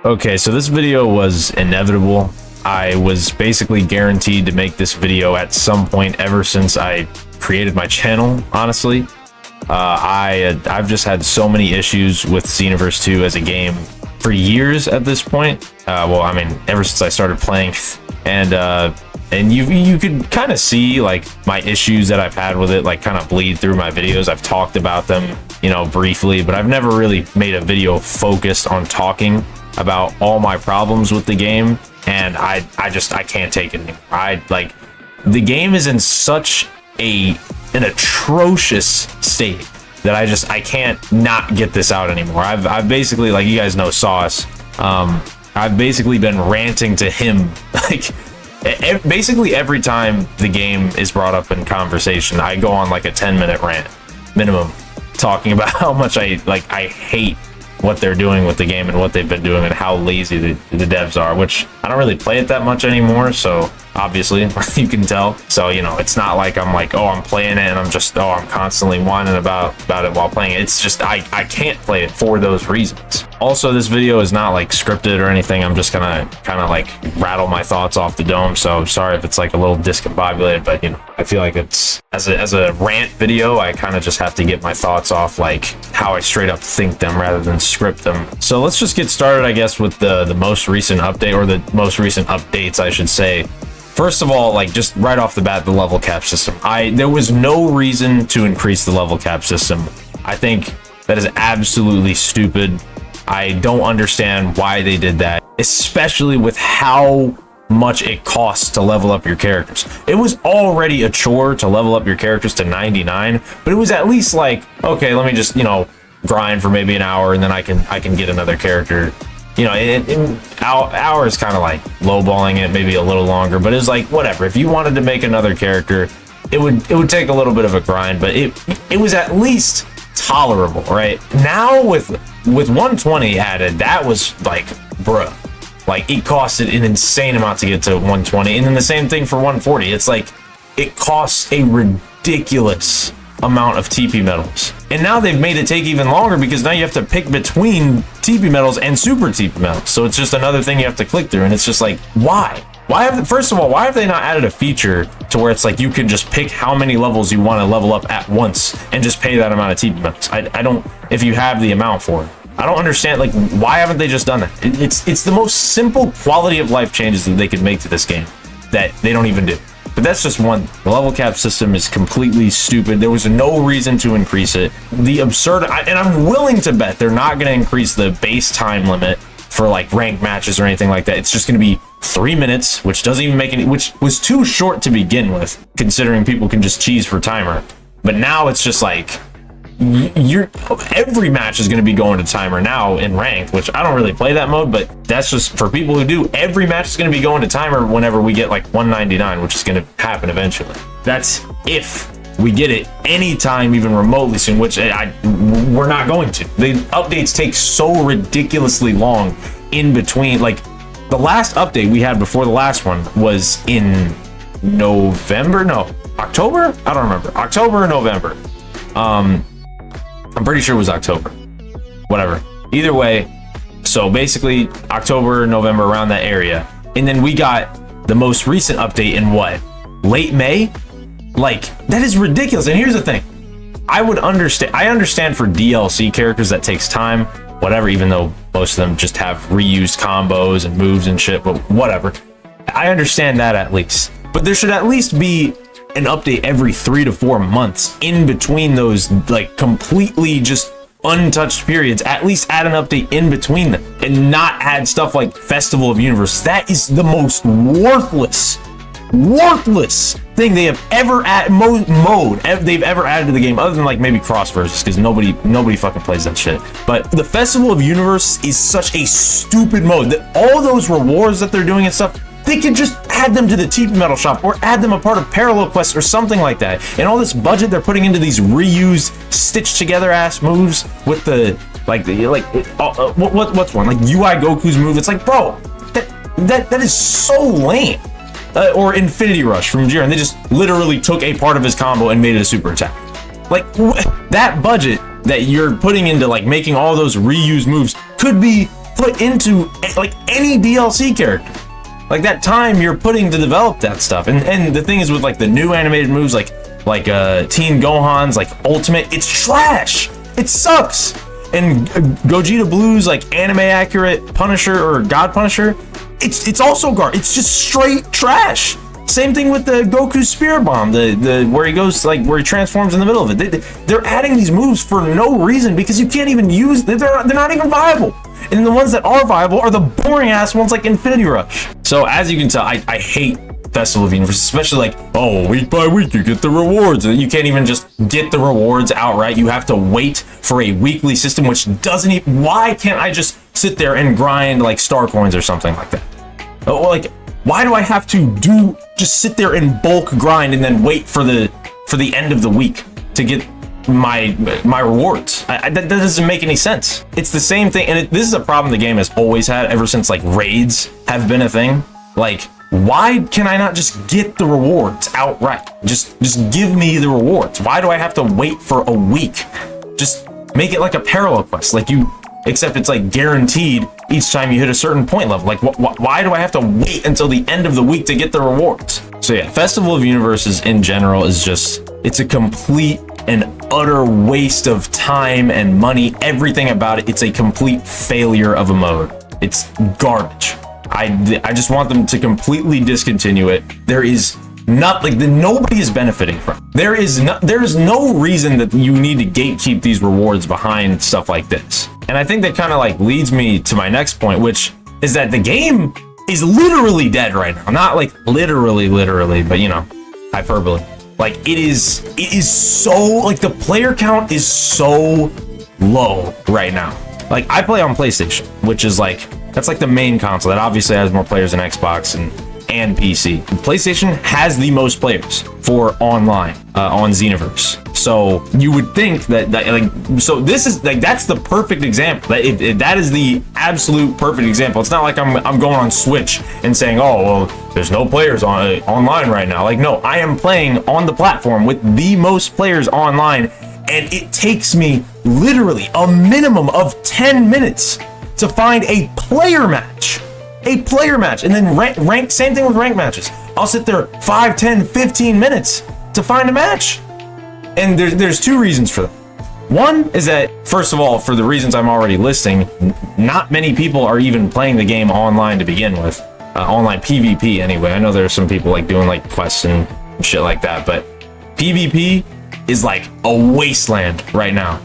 Okay, so this video was inevitable. I was basically guaranteed to make this video at some point ever since I created my channel, honestly. I've just had so many issues with Xenoverse 2 as a game for years at this point. Well, I mean, ever since I started playing. And you could kind of see like my issues that I've had with it like kind of bleed through my videos. I've talked about them, you know, briefly, but I've never really made a video focused on talking about all my problems with the game. And I can't take it anymore. The game is in such an atrocious state that I can't not get this out anymore. I've basically, like, you guys know Sauce, I've basically been ranting to him like basically every time the game is brought up in conversation. I go on like a 10-minute rant minimum talking about how much I hate what they're doing with the game and what they've been doing and how lazy the devs are, which I don't really play it that much anymore, so obviously you can tell. So, you know, it's not like I'm like, oh, I'm playing it and I'm just, oh, I'm constantly whining about it while playing it. It's just I can't play it for those reasons. Also, this video is not like scripted or anything. I'm just gonna kind of like rattle my thoughts off the dome, so sorry if it's like a little discombobulated, but you know, I feel like it's as a rant video, I kind of just have to get my thoughts off like how I straight up think them rather than script them. So let's just get started, I guess, with the most recent update, or the most recent updates, I should say. First of all, like, just right off the bat, the level cap system. There was no reason to increase the level cap system. I think that is absolutely stupid. I don't understand why they did that, especially with how much it costs to level up your characters. It was already a chore to level up your characters to 99, but it was at least like, okay, let me just, you know, grind for maybe an hour and then I can get another character. You know, hour is kind of like lowballing it, maybe a little longer, but it's like, whatever. If you wanted to make another character, it would take a little bit of a grind, but it was at least tolerable, right? Now with 120 added, that was like, bruh, like, it costed an insane amount to get to 120, and then the same thing for 140. It's like, it costs a ridiculous amount of TP medals, and now they've made it take even longer because now you have to pick between TP medals and super TP medals, so it's just another thing you have to click through, and it's just like, first of all, why have they not added a feature to where it's like you can just pick how many levels you want to level up at once and just pay that amount of TP medals? I don't, if you have the amount for it. I don't understand, like, why haven't they just done that? It's the most simple quality of life changes that they could make to this game that they don't even do. But that's just one. The level cap system is completely stupid. There was no reason to increase it. The absurd, and I'm willing to bet they're not going to increase the base time limit for like ranked matches or anything like that. It's just going to be 3 minutes, which doesn't even make any, which was too short to begin with, considering people can just cheese for timer. But now it's just like, every match is going to be going to timer now in ranked, which I don't really play that mode, but that's just for people who do. Every match is going to be going to timer whenever we get like 199, which is going to happen eventually. That's if we get it anytime even remotely soon, which we're not going to. The updates take so ridiculously long in between. Like, the last update we had before the last one was in November? No, October? I don't remember. October or November. I'm pretty sure it was October. Whatever. Either way, so basically October, November, around that area. And then we got the most recent update in what? Late May? Like, that is ridiculous. And here's the thing. I understand for DLC characters that takes time, whatever, even though most of them just have reused combos and moves and shit, but whatever. I understand that at least. But there should at least be an update every 3 to 4 months in between those like completely just untouched periods. At least add an update in between them and not add stuff like Festival of Universe. That is the most worthless thing they have ever they've ever added to the game, other than like maybe cross versus, because nobody fucking plays that shit. But the Festival of Universe is such a stupid mode that all those rewards that they're doing and stuff, they could just add them to the TP Metal shop or add them a part of parallel quests or something like that. And all this budget they're putting into these reused, stitched together ass moves with the what's one, like UI Goku's move. It's like, bro, that is so lame. Or Infinity Rush from Jiren. They just literally took a part of his combo and made it a super attack. Like, that budget that you're putting into like making all those reused moves could be put into like any DLC character. Like that time you're putting to develop that stuff. And the thing is with like the new animated moves like Teen Gohan's like Ultimate, it's trash. It sucks. And Gogeta Blue's like anime accurate Punisher or God Punisher, it's also it's just straight trash. Same thing with the Goku Spirit Bomb, the where he goes like where he transforms in the middle of it. They're adding these moves for no reason because you can't even use. They're not even viable. And the ones that are viable are the boring ass ones like Infinity Rush. So as you can tell, I hate Festival of Universe, especially like, oh, week by week you get the rewards. You can't even just get the rewards outright. You have to wait for a weekly system, which doesn't even. Why can't I just sit there and grind like star coins or something like that? Like, why do I have to just sit there and bulk grind and then wait for the end of the week to get my rewards? That doesn't make any sense. It's the same thing, and this is a problem the game has always had ever since like raids have been a thing. Like, why can I not just get the rewards outright? Just give me the rewards. Why do I have to wait for a week? Just make it like a parallel quest, except it's like guaranteed each time you hit a certain point level. Like, why do I have to wait until the end of the week to get the rewards? So yeah, Festival of Universes in general is it's a complete and utter waste of time and money. Everything about it, it's a complete failure of a mode. It's garbage. I just want them to completely discontinue it. There is nobody is benefiting from it. There is no reason that you need to gatekeep these rewards behind stuff like this. And I think that kind of like leads me to my next point, which is that the game is literally dead right now. Not like literally, but you know, hyperbole. Like it is so like the player count is so low right now. Like I play on PlayStation, which is like that's like the main console that obviously has more players than Xbox and PC. PlayStation has the most players for online on Xenoverse. So you would think that so this is like that's the perfect example. That is the absolute perfect example. It's not like I'm going on Switch and saying, oh well, there's no players online right now. Like no, I am playing on the platform with the most players online, and it takes me literally a minimum of 10 minutes to find a player match. And then rank, same thing with rank matches. I'll sit there 5, 10, 15 minutes to find a match. And there's two reasons for that. One is that, first of all, for the reasons I'm already listing, not many people are even playing the game online to begin with. Online PvP anyway. I know there's some people like doing like quests and shit like that, but PvP is like a wasteland right now.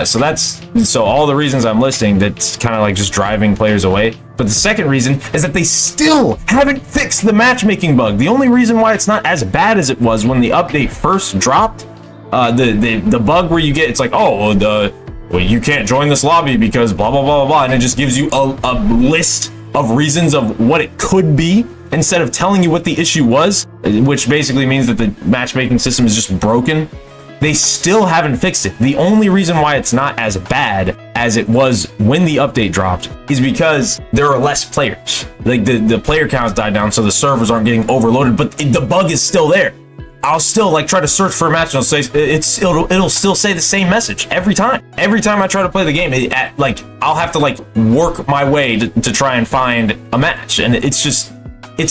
So all the reasons I'm listing, that's kind of like just driving players away. But the second reason is that they still haven't fixed the matchmaking bug. The only reason why it's not as bad as it was when the update first dropped, the bug where you get, it's like, oh, well, you can't join this lobby because blah, blah, blah, blah, blah. And it just gives you a list of reasons of what it could be instead of telling you what the issue was, which basically means that the matchmaking system is just broken. They still haven't fixed it. The only reason why it's not as bad as it was when the update dropped is because there are less players. Like the player counts died down, so the servers aren't getting overloaded, but the bug is still there. I'll still like try to search for a match and it'll still say the same message every time. Every time I try to play the game, I'll have to like work my way to try and find a match, and it's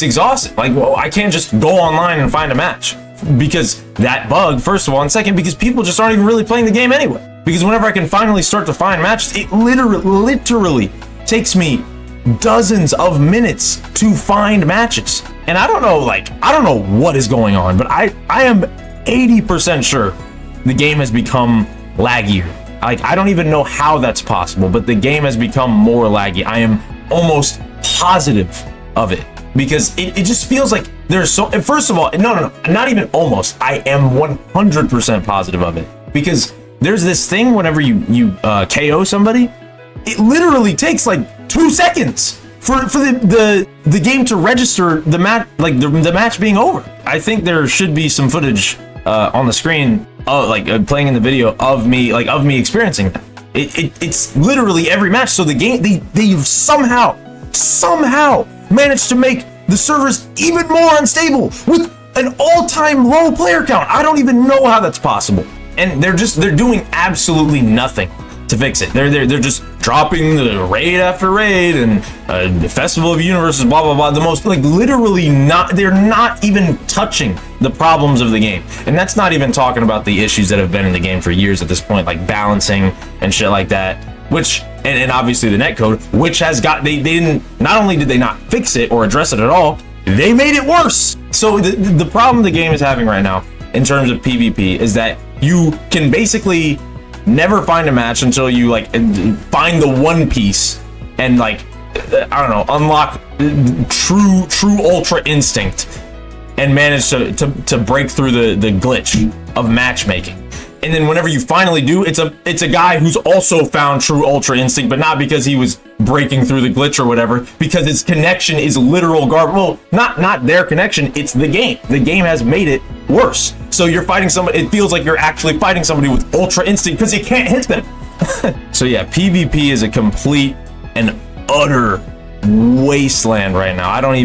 exhausting. Like, well, I can't just go online and find a match because that bug, first of all, and second, because people just aren't even really playing the game anyway. Because whenever I can finally start to find matches, it literally takes me dozens of minutes to find matches. And I don't know what is going on, but I am 80% sure the game has become laggier. Like, I don't even know how that's possible, but the game has become more laggy. I am almost positive of it. Because it just feels like there's so, first of all, no, not even almost, I am 100% positive of it. Because there's this thing whenever you KO somebody, it literally takes like 2 seconds for the game to register the match, like the match being over. I think there should be some footage on the screen, playing in the video of me experiencing that. It's literally every match. So the game, they've somehow managed to make the servers even more unstable with an all-time low player count. I don't even know how that's possible. And they're doing absolutely nothing to fix it. They're just dropping the raid after raid and the Festival of Universes, blah blah blah. The most, like, literally not. They're not even touching the problems of the game, and that's not even talking about the issues that have been in the game for years at this point, like balancing and shit like that. Which and obviously the netcode, which has got they didn't. Not only did they not fix it or address it at all, they made it worse. So the problem the game is having right now in terms of PvP is that you can basically never find a match until you like find the one piece and, like, I don't know, unlock true ultra instinct and manage to break through the glitch of matchmaking. And then whenever you finally do, it's a guy who's also found true ultra instinct, but not because he was breaking through the glitch or whatever, because his connection is literal garbage. Well, not their connection, it's the game. The game has made it worse. So you're fighting somebody, it feels like you're actually fighting somebody with ultra instinct because you can't hit them. So yeah, PvP is a complete and utter wasteland right now. I don't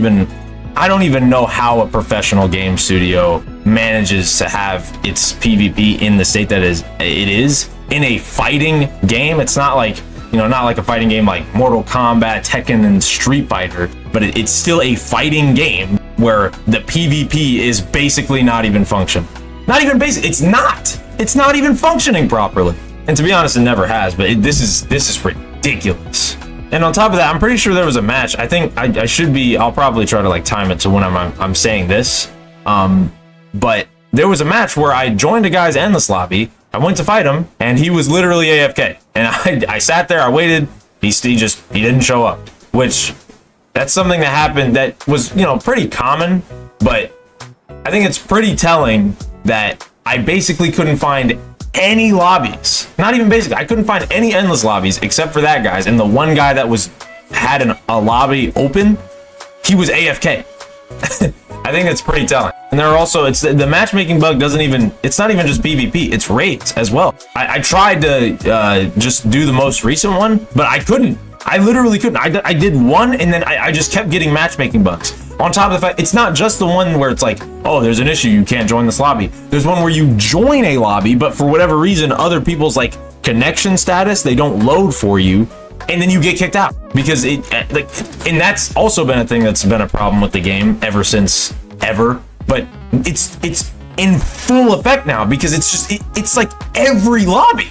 even know how a professional game studio manages to have its PvP in the state that it is in a fighting game. It's not like, you know, not like a fighting game like Mortal Kombat, Tekken, and Street Fighter, but it's still a fighting game where the PvP is basically not even functioning. Not even basic. It's not even functioning properly. And to be honest, it never has. But this is ridiculous. And on top of that, I'm pretty sure there was a match. I think I should be. I'll probably try to like time it to when I'm saying this. But there was a match where I joined a guy's endless lobby. I went to fight him, and he was literally AFK. And I sat there. I waited. He didn't show up. Which, that's something that happened that was, you know, pretty common. But I think it's pretty telling that I basically couldn't find any lobbies. Not even basically. I couldn't find any endless lobbies except for that guy's. And the one guy that had a lobby open, he was AFK. I think that's pretty telling. And there are also, the matchmaking bug it's not even just PvP, it's raids as well. I tried to just do the most recent one, but I couldn't. I literally couldn't. I did one, and then I just kept getting matchmaking bugs. On top of the fact, it's not just the one where it's like, oh, there's an issue, you can't join this lobby. There's one where you join a lobby, but for whatever reason, other people's like connection status, they don't load for you, and then you get kicked out because and that's also been a thing that's been a problem with the game ever. But it's in full effect now because it's like every lobby.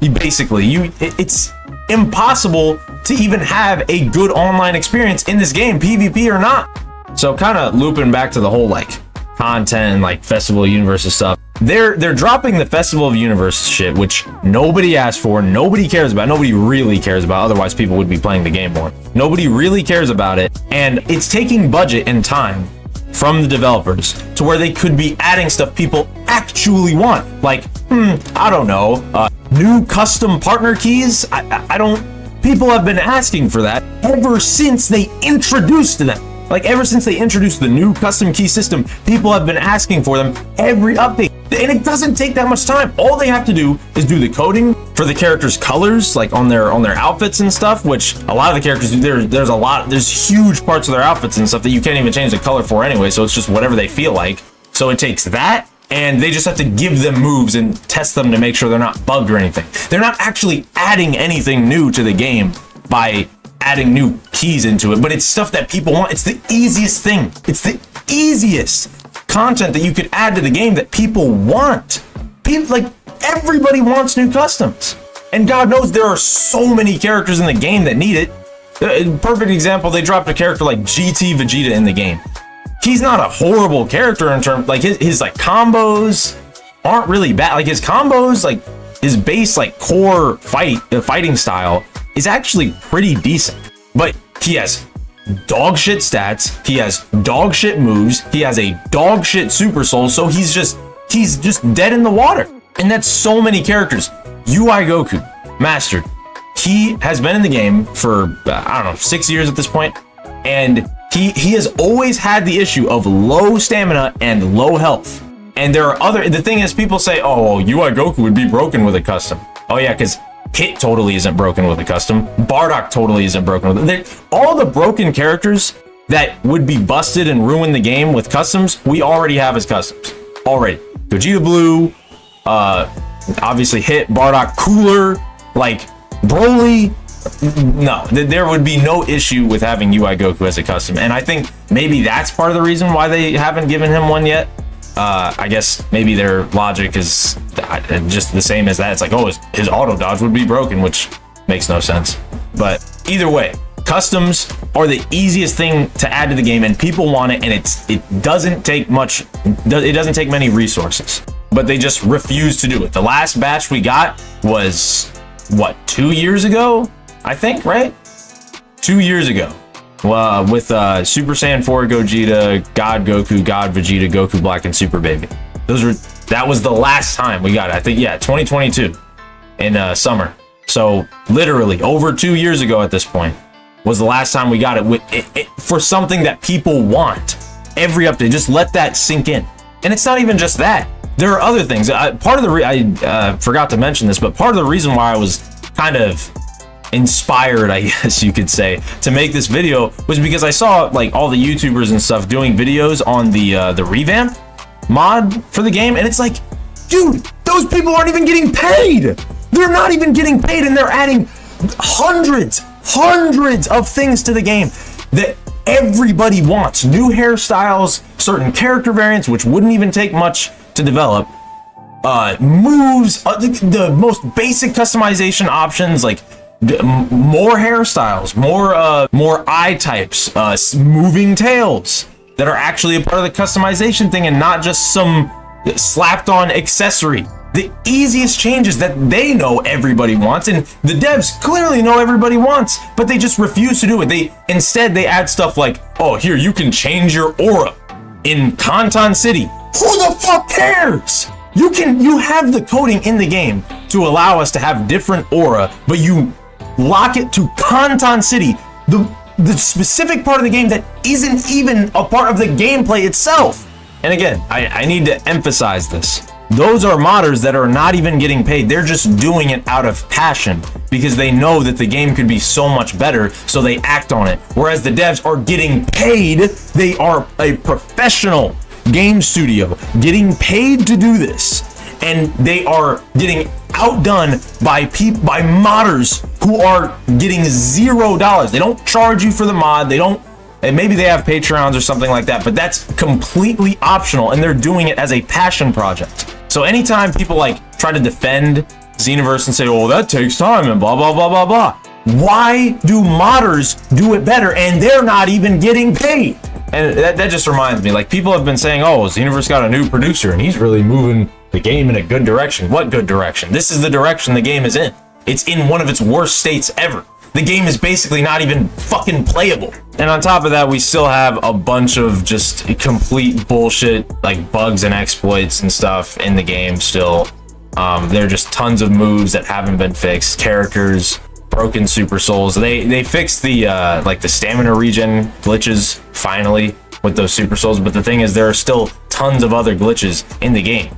It's impossible to even have a good online experience in this game, PvP or not. So kind of looping back to the whole like content and like Festival of Universes stuff. They're dropping the Festival of Universes shit, which nobody asked for, nobody cares about, nobody really cares about, otherwise people would be playing the game more. Nobody really cares about it, and it's taking budget and time from the developers to where they could be adding stuff people actually want. Like, I don't know, new custom partner keys. People have been asking for that ever since they introduced them. Like, ever since they introduced the new custom key system, people have been asking for them every update. And it doesn't take that much time. All they have to do is do the coding for the characters' colors, like on their outfits and stuff, which a lot of the characters, there's huge parts of their outfits and stuff that you can't even change the color for anyway, so it's just whatever they feel like. So it takes that, and they just have to give them moves and test them to make sure they're not bugged or anything. They're not actually adding anything new to the game by adding new keys into it, but it's stuff that people want. It's the easiest thing. It's the easiest content that you could add to the game that people want. Like, everybody wants new customs. And God knows there are so many characters in the game that need it. Perfect example, they dropped a character like GT Vegeta in the game. He's not a horrible character in terms, like his like combos aren't really bad. Like his combos, like his base like core fighting style is actually pretty decent. But he has dog shit stats, he has dog shit moves, he has a dog shit super soul, so he's just dead in the water. And that's so many characters. UI Goku, mastered. He has been in the game for, I don't know, 6 years at this point, and he has always had the issue of low stamina and low health. And there are the thing is, people say, oh, UI Goku would be broken with a custom. Oh yeah, because Hit totally isn't broken with a custom. Bardock totally isn't broken with it. All the broken characters that would be busted and ruin the game with customs, we already have as customs. Already. Gogeta Blue, obviously Hit, Bardock, Cooler, Like Broly, no, there would be no issue with having UI Goku as a custom. And I think maybe that's part of the reason why they haven't given him one yet. I guess maybe their logic is just the same as that. It's like, oh, his auto dodge would be broken, which makes no sense. But either way, customs are the easiest thing to add to the game, and people want it, and it doesn't take much. It doesn't take many resources, but they just refuse to do it. The last batch we got was what, 2 years ago, I think, right? 2 years ago. With Super Saiyan 4 Gogeta, God Goku, God Vegeta, Goku Black, and Super Baby. That was the last time we got it. I think, yeah, 2022 in summer. So literally over 2 years ago at this point was the last time we got it, for something that people want. Every update, just let that sink in. And it's not even just that. There are other things. I forgot to mention this, but part of the reason why I was kind of inspired, I guess you could say, to make this video was because I saw like all the YouTubers and stuff doing videos on the revamp mod for the game, and it's like, dude, those people aren't even getting paid. They're not even getting paid, and they're adding hundreds of things to the game that everybody wants. New hairstyles, certain character variants, which wouldn't even take much to develop, moves, the most basic customization options, like more hairstyles, more eye types, moving tails that are actually a part of the customization thing and not just some slapped on accessory. The easiest changes that they know everybody wants, and the devs clearly know everybody wants, but they just refuse to do it. Instead they add stuff like, oh, here, you can change your aura in Kantan City. Who the fuck cares? You have the coding in the game to allow us to have different aura, but you lock it to Kantan City, the specific part of the game that isn't even a part of the gameplay itself. And again, I need to emphasize this. Those are modders that are not even getting paid. They're just doing it out of passion because they know that the game could be so much better, so they act on it. Whereas the devs are getting paid. They are a professional game studio getting paid to do this, and they are getting outdone by modders who are getting $0. They don't charge you for the mod. They don't, and maybe they have Patreons or something like that, but that's completely optional, and they're doing it as a passion project. So anytime people like try to defend Xenoverse and say, oh, that takes time and blah blah blah blah blah, why do modders do it better and they're not even getting paid? And that just reminds me, like, people have been saying, oh, Xenoverse got a new producer and he's really moving the game in a good direction. What good direction? This is the direction the game is in. It's in one of its worst states ever. The game is basically not even fucking playable. And on top of that, we still have a bunch of just complete bullshit, like bugs and exploits and stuff in the game still. There are just tons of moves that haven't been fixed, characters, broken super souls. They fixed the like the stamina regen glitches finally with those super souls, but the thing is, there are still tons of other glitches in the game.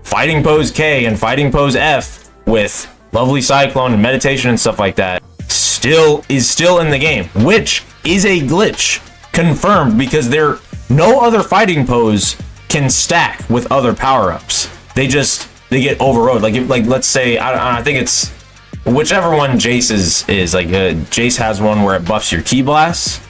Fighting pose K and fighting pose F with lovely cyclone and meditation and stuff like that is still in the game, which is a glitch confirmed, because no other fighting pose can stack with other power-ups. They get overrode. Like let's say, I think it's whichever one Jace's is, like Jace has one where it buffs your ki blasts.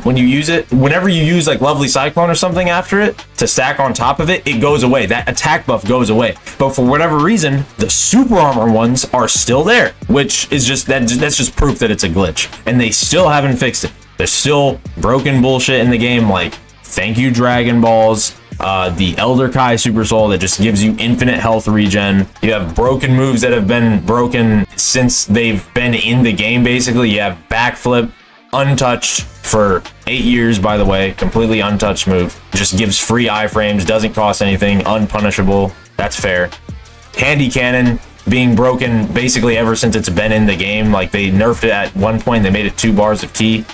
When you use it, whenever you use like lovely cyclone or something after it to stack on top of it, it goes away. That attack buff goes away. But for whatever reason, the super armor ones are still there, which is that's just proof that it's a glitch, and they still haven't fixed it. There's still broken bullshit in the game, like thank you Dragon Balls, the Elder Kai Super Soul that just gives you infinite health regen. You have broken moves that have been broken since they've been in the game. Basically, you have backflip, untouched for 8 years, by the way, completely untouched move, just gives free iframes, doesn't cost anything, unpunishable. That's fair. Handy cannon being broken basically ever since it's been in the game. Like, they nerfed it at one point, they made it 2 bars of ki,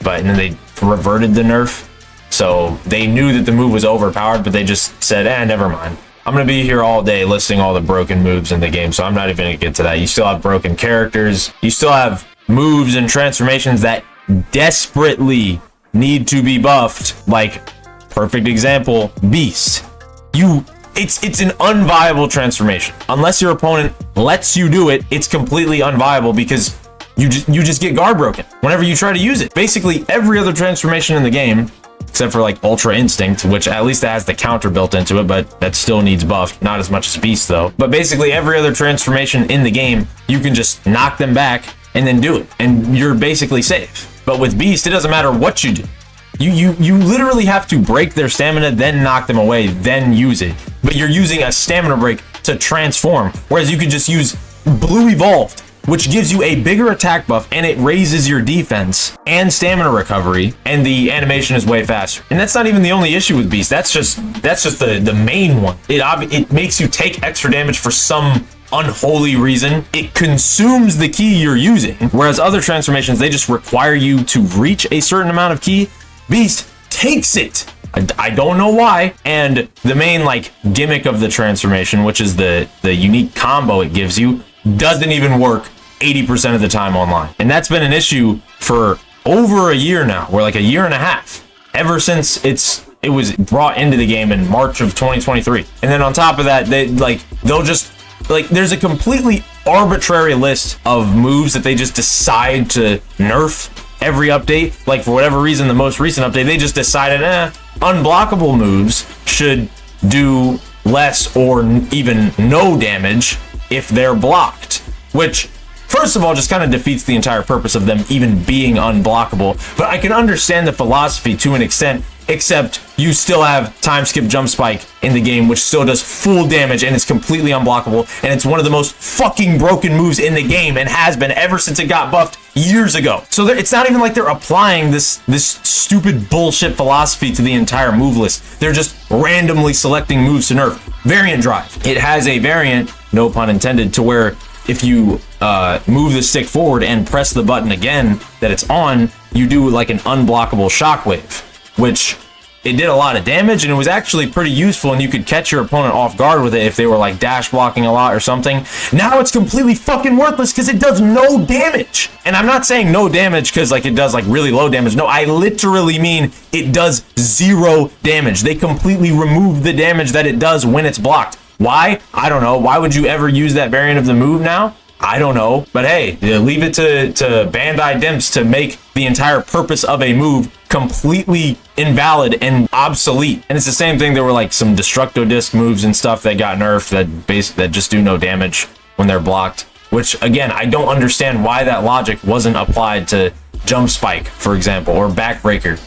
but and then they reverted the nerf. So they knew that the move was overpowered, but they just said, never mind. I'm gonna be here all day listing all the broken moves in the game, so I'm not even gonna get to that. You still have broken characters, you still have moves and transformations that desperately need to be buffed. Like, perfect example, Beast. You it's an unviable transformation. Unless your opponent lets you do it, it's completely unviable because you just get guard broken whenever you try to use it. Basically, every other transformation in the game, except for like Ultra Instinct, which at least it has the counter built into it, but that still needs buffed. Not as much as Beast though. But basically every other transformation in the game, you can just knock them back and then do it, and you're basically safe. But with Beast, it doesn't matter what you do. You literally have to break their stamina, then knock them away, then use it. But you're using a stamina break to transform, whereas you could just use Blue Evolved, which gives you a bigger attack buff, and it raises your defense and stamina recovery, and the animation is way faster. And that's not even the only issue with Beast. That's just the main one. It makes you take extra damage for some unholy reason. It consumes the key you're using, whereas other transformations, they just require you to reach a certain amount of key. Beast takes it. I don't know why. And the main like gimmick of the transformation, which is the unique combo it gives you, doesn't even work 80% of the time online. And that's been an issue for over a year now, or like a year and a half, ever since it was brought into the game in March of 2023. And then on top of that, they'll just like, there's a completely arbitrary list of moves that they just decide to nerf every update. Like, for whatever reason, the most recent update, they just decided unblockable moves should do less or even no damage if they're blocked, which first of all just kind of defeats the entire purpose of them even being unblockable. But I can understand the philosophy to an extent, except you still have time skip jump spike in the game, which still does full damage and it's completely unblockable, and it's one of the most fucking broken moves in the game and has been ever since it got buffed years ago. So it's not even like they're applying this stupid bullshit philosophy to the entire move list. They're just randomly selecting moves to nerf. Variant Drive. It has a variant, no pun intended, to where if you move the stick forward and press the button again that it's on, you do like an unblockable shockwave, which it did a lot of damage, and it was actually pretty useful, and you could catch your opponent off guard with it if they were like dash blocking a lot or something. Now it's completely fucking worthless because it does no damage. And I'm not saying no damage because like it does like really low damage. No, I literally mean it does 0 damage. They completely remove the damage that it does when it's blocked. Why? I don't know. Why would you ever use that variant of the move now? I don't know. But hey, leave it to Bandai Dimps to make the entire purpose of a move completely invalid and obsolete. And it's the same thing. There were like some Destructo Disc moves and stuff that got nerfed that just do no damage when they're blocked. Which again, I don't understand why that logic wasn't applied to Jump Spike, for example, or Backbreaker.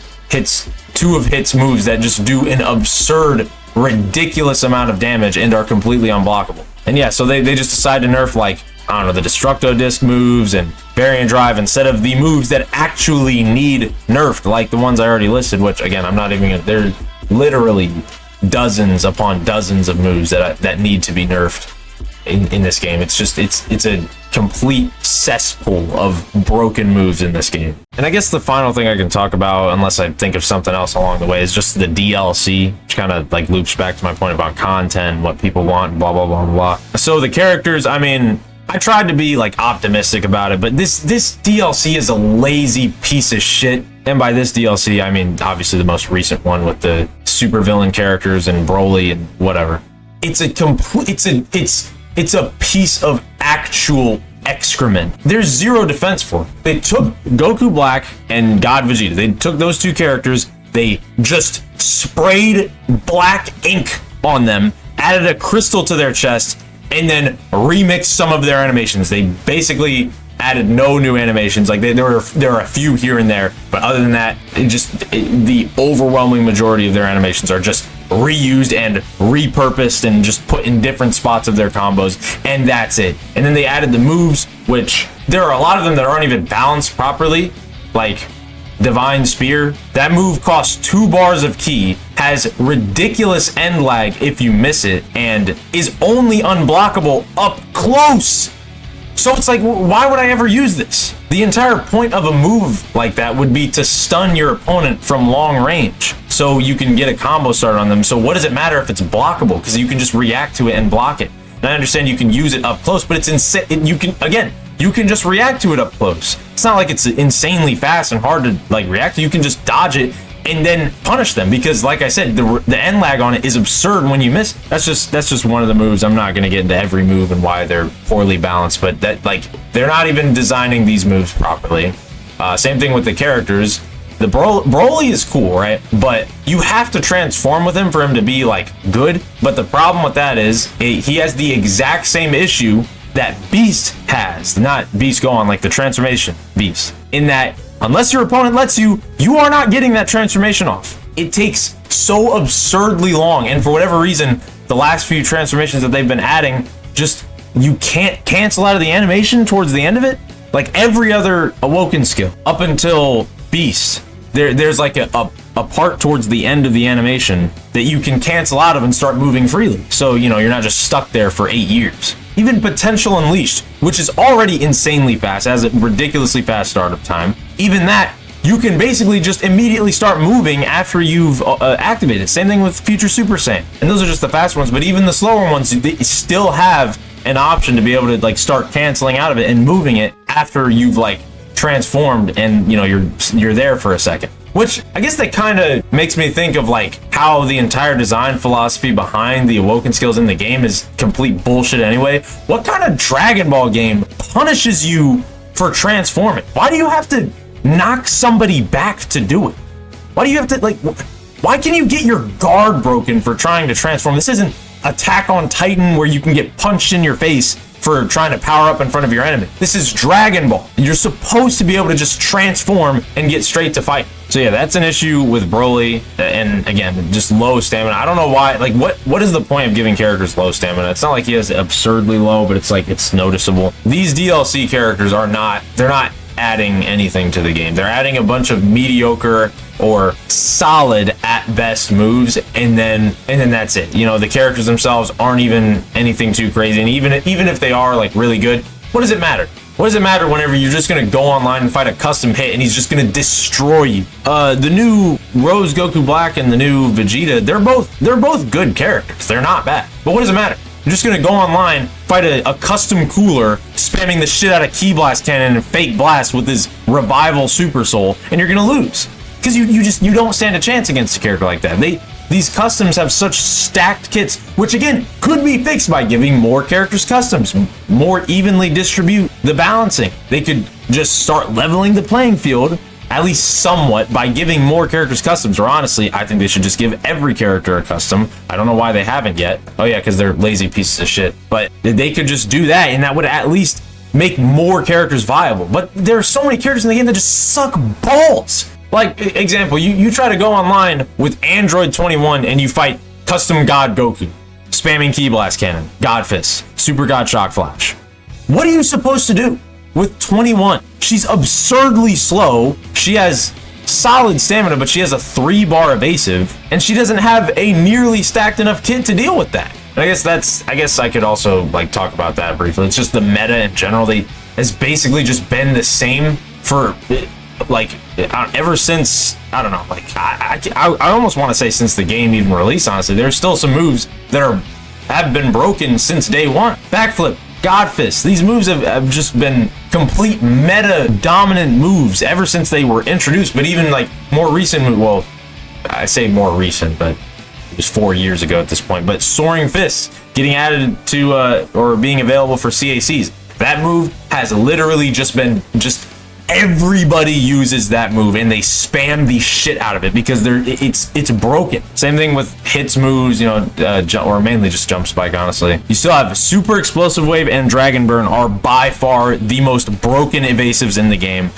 Two of Hit's moves that just do an absurd, ridiculous amount of damage and are completely unblockable. And yeah, so they just decided to nerf like, I don't know, the Destructo Disc moves and Variant Drive instead of the moves that actually need nerfed, like the ones I already listed, which again, I'm not even gonna, there are literally dozens upon dozens of moves that need to be nerfed in this game. It's just, it's a complete cesspool of broken moves in this game. And I guess the final thing I can talk about, unless I think of something else along the way, is just the DLC, which kind of like loops back to my point about content, what people want, blah, blah, blah, blah. So the characters, I mean, I tried to be like optimistic about it, but this DLC is a lazy piece of shit. And by this DLC, I mean obviously the most recent one with the supervillain characters and Broly and whatever. It's a piece of actual excrement. There's 0 defense for it. They took Goku Black and God Vegeta. They took those 2 characters, they just sprayed black ink on them, added a crystal to their chest, and then remixed some of their animations. They basically added no new animations. Like there are a few here and there, but other than that, the overwhelming majority of their animations are just reused and repurposed and just put in different spots of their combos, and that's it. And then they added the moves, which there are a lot of them that aren't even balanced properly, like Divine Spear. That move costs 2 bars of ki, has ridiculous end lag if you miss it, and is only unblockable up close. So it's like, why would I ever use this? The entire point of a move like that would be to stun your opponent from long range, so you can get a combo started on them. So what does it matter if it's blockable? Because you can just react to it and block it. And I understand you can use it up close, but it's insane. You can just react to it up close. It's not like it's insanely fast and hard to like react to. You can just dodge it and then punish them, because like I said, the end lag on it is absurd when you miss. That's just one of the moves. I'm not going to get into every move and why they're poorly balanced, but that, like, they're not even designing these moves properly. Same thing with the characters. The Broly is cool, right? But you have to transform with him for him to be, like, good. But the problem with that is he has the exact same issue that Beast has. Not Beast Gohan, like the transformation Beast. In that, unless your opponent lets you, you are not getting that transformation off. It takes so absurdly long. And for whatever reason, the last few transformations that they've been adding, just, you can't cancel out of the animation towards the end of it. Like every other Awoken skill, up until Beast, there's like a part towards the end of the animation that you can cancel out of and start moving freely. So, you know, you're not just stuck there for 8 years. Even Potential Unleashed, which is already insanely fast, has a ridiculously fast startup time. Even that, you can basically just immediately start moving after you've activated. Same thing with Future Super Saiyan. And those are just the fast ones, but even the slower ones, they still have an option to be able to, like, start canceling out of it and moving it after you've, like, transformed and, you know, you're there for a second. Which I guess that kind of makes me think of, like, how the entire design philosophy behind the Awoken skills in the game is complete bullshit anyway. What kind of Dragon Ball game punishes you for transforming? Why do you have to knock somebody back to do it? Why do you have to, like, why can you get your guard broken for trying to transform? This isn't Attack on Titan where you can get punched in your face for trying to power up in front of your enemy. This is Dragon Ball. You're supposed to be able to just transform and get straight to fight. So yeah, that's an issue with Broly, and again, just low stamina. I don't know why, like, what is the point of giving characters low stamina? It's not like he has absurdly low, but it's like, it's noticeable. These DLC characters are not, they're not adding anything to the game. They're adding a bunch of mediocre or solid at best moves, and then that's it. You know, the characters themselves aren't even anything too crazy, and even if they are, like, really good, what does it matter? What does it matter whenever you're just gonna go online and fight a custom hit and he's just gonna destroy you? The new Rose Goku Black and the new Vegeta, they're both good characters. They're not bad. But what does it matter? You're just gonna go online, fight a custom cooler, spamming the shit out of Ki Blast Cannon and Fake Blast with his Revival Super Soul, and you're gonna lose. Because you don't stand a chance against a character like that. These customs have such stacked kits, which again could be fixed by giving more characters customs, more evenly distribute the balancing. They could just start leveling the playing field, at least somewhat, by giving more characters customs. Or honestly, I think they should just give every character a custom. I don't know why they haven't yet. Oh yeah, because they're lazy pieces of shit. But they could just do that, and that would at least make more characters viable. But there are so many characters in the game that just suck balls. Like, example, you try to go online with Android 21 and you fight Custom God Goku, spamming Ki Blast Cannon, God Fist, Super God Shock Flash. What are you supposed to do with 21? She's absurdly slow. She has solid stamina, but she has a 3-bar evasive, and she doesn't have a nearly stacked enough kit to deal with that. And I guess I could also, like, talk about that briefly. It's just the meta in general. Has basically just been the same for, like, ever since, I don't know, like, I almost want to say since the game even released, honestly. There's still some moves that have been broken since day one. Backflip, God Fist, these moves have just been complete meta dominant moves ever since they were introduced. But even, like, more recent, well, I say more recent, but it was 4 years ago at this point. But Soaring Fist getting added to, or being available for CACs. That move has literally just been, everybody uses that move, and they spam the shit out of it because it's broken. Same thing with hits moves, you know, or mainly just jump spike, honestly. You still have Super Explosive Wave and Dragon Burn are by far the most broken evasives in the game.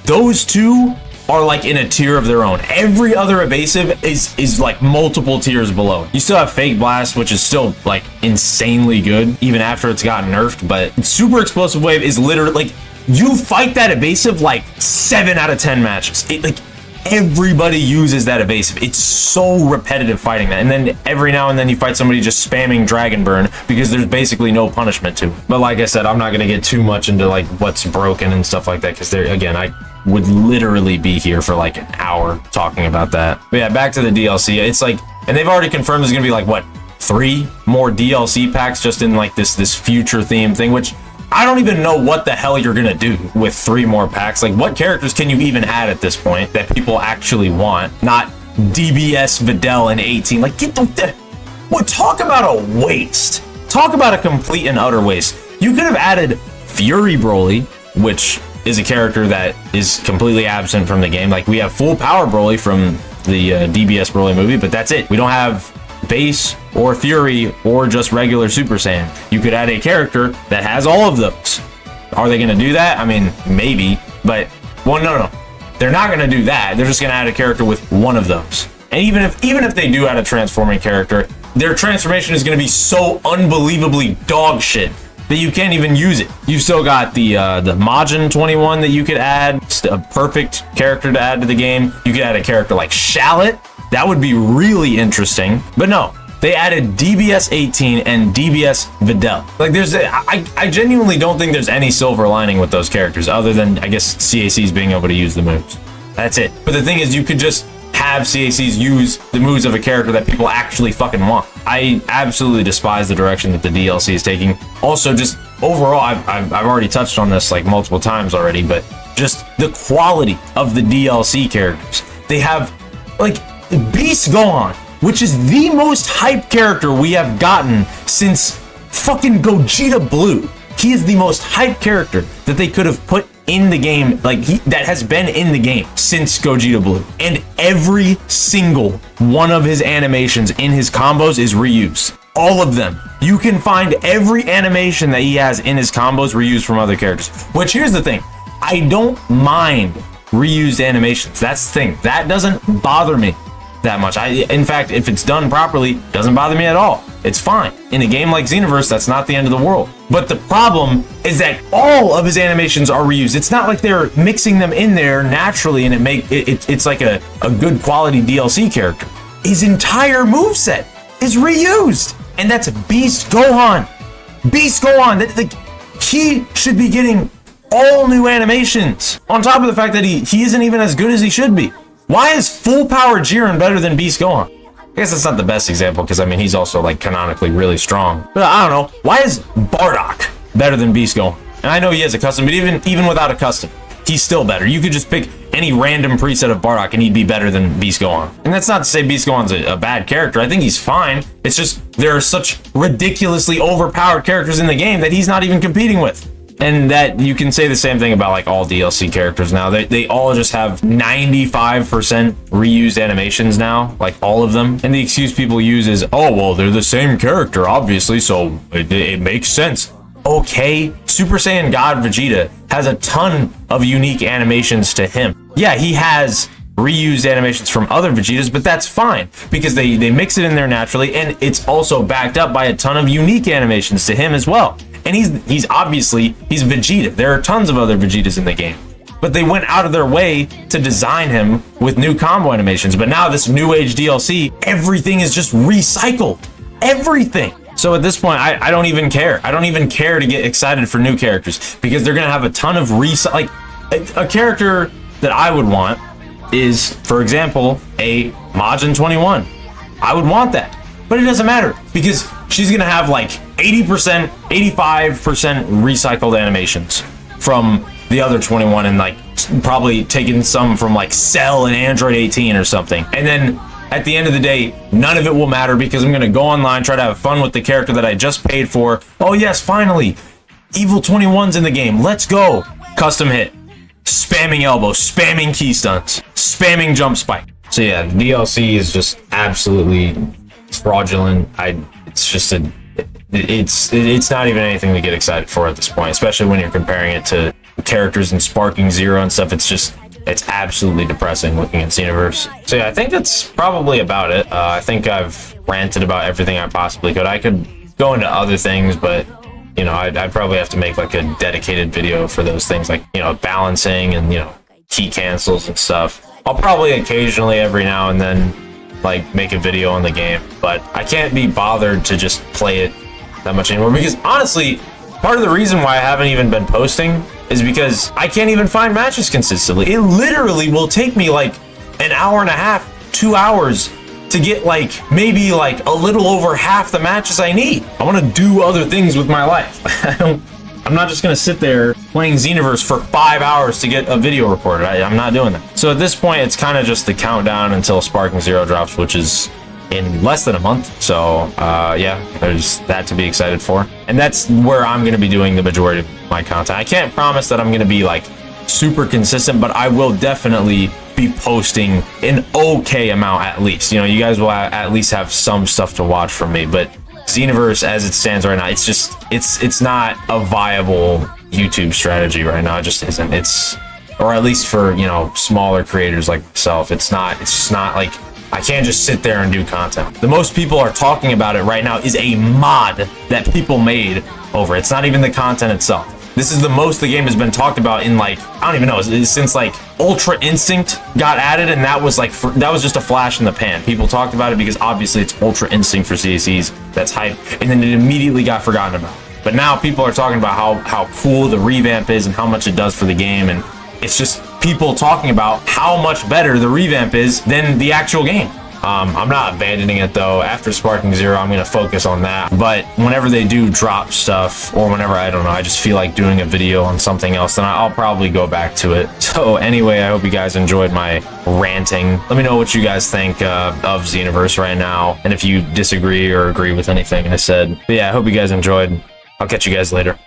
Those two are like in a tier of their own. Every other evasive is like multiple tiers below. You still have Fake Blast, which is still like insanely good even after it's gotten nerfed, but Super Explosive Wave is literally like, you fight that evasive like 7 out of 10 matches. Like, everybody uses that evasive. It's so repetitive fighting that. And then every now and then you fight somebody just spamming Dragon Burn because there's basically no punishment to it. But like I said, I'm not going to get too much into like what's broken and stuff like that, because again, I would literally be here for like an hour talking about that. But yeah, back to the DLC. It's like, and they've already confirmed there's going to be like, what, 3 more DLC packs just in like this future theme thing, which I don't even know what the hell you're gonna do with 3 more packs. Like, what characters can you even add at this point that people actually want? Not DBS, Videl, and 18. Like, get the what? Talk about a waste. Talk about a complete and utter waste. You could have added Fury Broly, which is a character that is completely absent from the game. Like, we have full power Broly from the DBS Broly movie, but that's it. We don't have base or Fury or just regular Super Saiyan. You could add a character that has all of those. Are they going to do that? I mean, maybe, but well, no. They're not going to do that. They're just going to add a character with one of those. And even if they do add a transforming character, their transformation is going to be so unbelievably dog shit that you can't even use it. You've still got the Majin 21 that you could add, a perfect character to add to the game. You could add a character like Shallot. That would be really interesting. But no, they added DBS 18 and DBS Videl. Like, I genuinely don't think there's any silver lining with those characters other than, I guess, CACs being able to use the moves. That's it. But the thing is, you could just have CACs use the moves of a character that people actually fucking want. I absolutely despise the direction that the DLC is taking. Also, just overall, I've already touched on this like multiple times already, but just the quality of the DLC characters. They have, like, Beast Gohan, which is the most hyped character we have gotten since fucking Gogeta Blue. He is the most hyped character that they could have put in the game, like, that has been in the game since Gogeta Blue. And every single one of his animations in his combos is reused. All of them. You can find every animation that he has in his combos reused from other characters. Which, here's the thing. I don't mind reused animations. That's the thing. That doesn't bother me that much. In fact, if it's done properly, it doesn't bother me at all. It's fine. In a game like Xenoverse, that's not the end of the world. But the problem is that all of his animations are reused. It's not like they're mixing them in there naturally and it's like a good quality DLC character. His entire moveset is reused. And that's Beast Gohan. Beast Gohan. He should be getting all new animations. On top of the fact that he isn't even as good as he should be. Why is full power Jiren better than Beast Gohan? I guess that's not the best example because, I mean, he's also, like, canonically really strong. But I don't know. Why is Bardock better than Beast Gohan? And I know he has a custom, but even without a custom, he's still better. You could just pick any random preset of Bardock and he'd be better than Beast Gohan. And that's not to say Beast Gohan's a bad character. I think he's fine. It's just there are such ridiculously overpowered characters in the game that he's not even competing with. And that you can say the same thing about, like, all DLC characters now. They all just have 95% reused animations now, like all of them. And the excuse people use is, oh, well, they're the same character, obviously, so it makes sense. Okay, Super Saiyan God Vegeta has a ton of unique animations to him. Yeah, he has reused animations from other Vegetas, but that's fine because they mix it in there naturally, and it's also backed up by a ton of unique animations to him as well. And he's obviously Vegeta. There are tons of other Vegetas in the game, but they went out of their way to design him with new combo animations. But now this new age DLC, everything is just recycled. Everything. So at this point, I don't even care. I don't even care to get excited for new characters because they're gonna have a ton of like a character that I would want is, for example, a Majin 21. I would want that. But it doesn't matter because she's going to have like 80%, 85% recycled animations from the other 21 and like probably taking some from like Cell and Android 18 or something. And then at the end of the day, none of it will matter because I'm going to go online, try to have fun with the character that I just paid for. Oh yes, finally, Evil 21's in the game. Let's go. Custom hit. Spamming elbow, spamming key stunts, spamming jump spike. So yeah, the DLC is just absolutely fraudulent. It's not even anything to get excited for at this point, especially when you're comparing it to characters in Sparking Zero and stuff. It's absolutely depressing looking at Xenoverse. So yeah, I think that's probably about it. I think I've ranted about everything I possibly could. I could go into other things, but you know, I'd probably have to make like a dedicated video for those things, like, you know, balancing and, you know, key cancels and stuff. I'll probably occasionally every now and then like make a video on the game, but I can't be bothered to just play it that much anymore because honestly, part of the reason why I haven't even been posting is because I can't even find matches consistently. It literally will take me like an hour and a half, 2 hours to get like maybe like a little over half the matches I need. I want to do other things with my life. I I'm not just gonna sit there playing Xenoverse for 5 hours to get a video recorded. I'm not doing that. So at this point, it's kind of just the countdown until Sparking Zero drops, which is in less than a month. So yeah, there's that to be excited for. And that's where I'm gonna be doing the majority of my content. I can't promise that I'm gonna be like super consistent, but I will definitely be posting an okay amount at least. You know, you guys will at least have some stuff to watch from me, but Xenoverse as it stands right now, it's just it's not a viable YouTube strategy right now. It just isn't. It's, or at least for, you know, smaller creators like myself, it's just not like, I can't just sit there and do content. The most people are talking about it right now is a mod that people made over it. It's not even the content itself. This is the most the game has been talked about in, like, I don't even know, since like Ultra Instinct got added, and that was like, that was just a flash in the pan. People talked about it because obviously it's Ultra Instinct for CSEs, that's hype, and then it immediately got forgotten about. But now people are talking about how cool the revamp is and how much it does for the game, and it's just people talking about how much better the revamp is than the actual game. I'm not abandoning it though. After Sparking Zero, I'm going to focus on that. But whenever they do drop stuff, or whenever, I don't know, I just feel like doing a video on something else, then I'll probably go back to it. So anyway, I hope you guys enjoyed my ranting. Let me know what you guys think of Xenoverse right now, and if you disagree or agree with anything I said. But yeah, I hope you guys enjoyed. I'll catch you guys later.